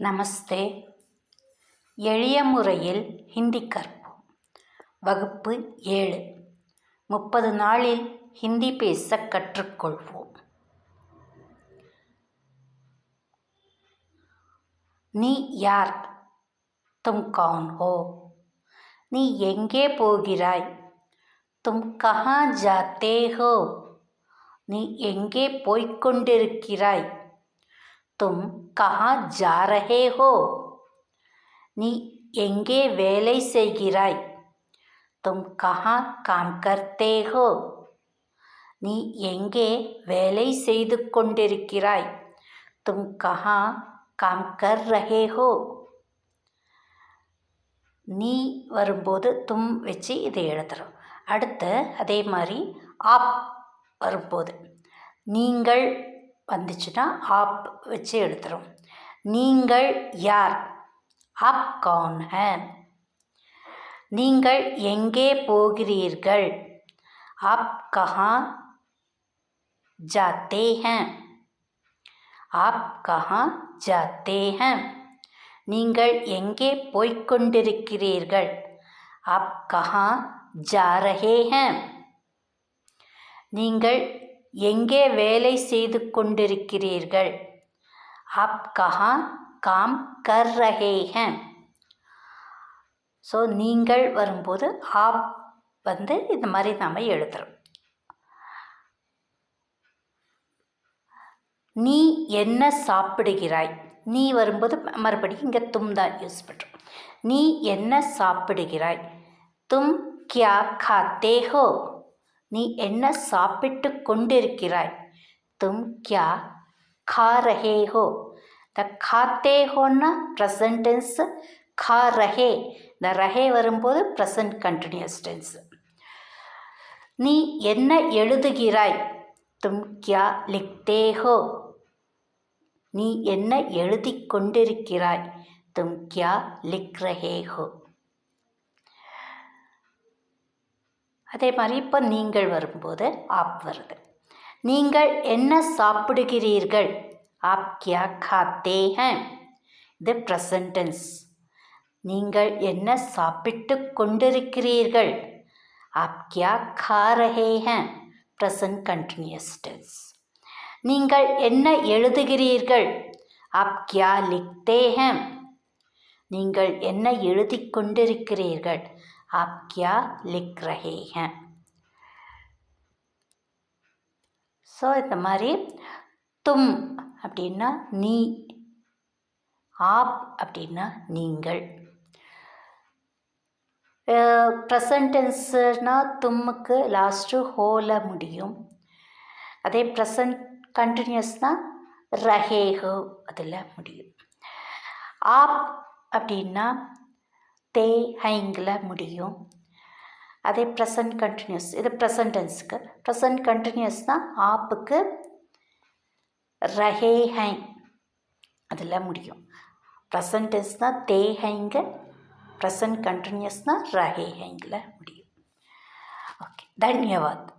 நமஸ்தே. எளிய முறையில் ஹிந்தி கற்போம். வகுப்பு 7. 30 நாளில் ஹிந்தி பேச கற்றுக்கொள்வோம். நீ யார்? தும் கௌன் ஹோ? நீ எங்கே போகிறாய்? தும் கஹா ஜாத்தே ஹோ? நீ எங்கே போய்க் கொண்டிருக்கிறாய்? तुम कहाँ जा रहे हो? நீ எங்கே வேலை செய்கிறாய்? तुम कहाँ काम करते हो? நீ எங்கே வேலை செய்து கொண்டிருக்கிறாய்? तुम कहाँ काम कर रहे हो? நீ வரும்போது தும் வச்சு இதை எழுதுறோம். அடுத்து அதே மாதிரி ஆப் வரும்போது நீங்கள் வந்துச்சுன்னா ஆப் வச்சு எழுதுறோம். நீங்கள் யார்? ஆப் கௌன் ஹை? நீங்கள் எங்கே போகிறீர்கள்? ஆப் கஹா ஜாத்தே ஹைன்? ஆப் கஹா ஜாத்தே ஹைன்? நீங்கள் எங்கே போய்க் கொண்டிருக்கிறீர்கள்? ஆப் கஹா ஜா ரஹே ஹைன்? நீங்கள் எங்கே வேலை செய்து கொண்டிருக்கிறீர்கள்? ஆப் கஹா காம் கர் ரஹே ஹைன்? ஸோ நீங்கள் வரும்போது ஆப் வந்து இந்த மாதிரி நாம் எழுதுகிறோம். நீ என்ன சாப்பிடுகிறாய்? நீ வரும்போது மறுபடியும் இங்கே தும் தான் யூஸ் பண்ணுறோம். நீ என்ன சாப்பிடுகிறாய்? தும் கியா காத்தே ஹோ? நீ என்ன சாப்பிட்டு கொண்டிருக்கிறாய்? தும் கியா खा रहे हो? இந்த खाते होன்னா ப்ரெசன்ட் டென்ஸ், खा रहे இந்த रहे வரும்போது ப்ரெசன்ட் கண்டினியூஸ் டென்ஸ். நீ என்ன எழுதுகிறாய்? तुम क्या लिखते हो? நீ என்ன எழுதி கொண்டிருக்கிறாய்? तुम क्या लिख रहे हो? அதே மாதிரி இப்போ நீங்கள் வரும்போது ஆப் வருது. நீங்கள் என்ன சாப்பிடுகிறீர்கள்? ஆப் கியா காத்தே ஹைன்? இது ப்ரெசன்ட் டென்ஸ். நீங்கள் என்ன சாப்பிட்டு கொண்டிருக்கிறீர்கள்? ஆப் கியா खा रहे हैं? Present continuous tense. நீங்கள் என்ன எழுதுகிறீர்கள்? ஆப் கியா லிக்தே ஹைன்? நீங்கள் என்ன எழுதி கொண்டிருக்கிறீர்கள்? ஆப் கியா லிக் ரஹே ஹைன்? ஸோ இந்த மாதிரி தும் அப்படின்னா நீ, ஆப் அப்படின்னா நீங்கள். ப்ரெசன்ட் டென்ஸ்னால் தும்முக்கு லாஸ்ட்டு ஹோல முடியும். அதே ப்ரெசன்ட் கண்டினியூஸ்னால் ரஹேஹோ அதில் முடியும். ஆப் அப்படின்னா தே ஹைங்கில் முடியும். அதே ப்ரெசன்ட் கண்டினியூஸ், இது ப்ரெசன்ட் டென்ஸுக்கு. ப்ரெசன்ட் கண்டினியூஸ்னால் ஆப்புக்கு ரஹே ஹைன் அதில் முடியும். ப்ரெசன்ட் டென்ஸ்னால் தே ஹைங்க, ப்ரெசன்ட் கண்டினியூஸ்னால் ரஹே ஹைங்கில் முடியும். ஓகே, தன்யவாத்.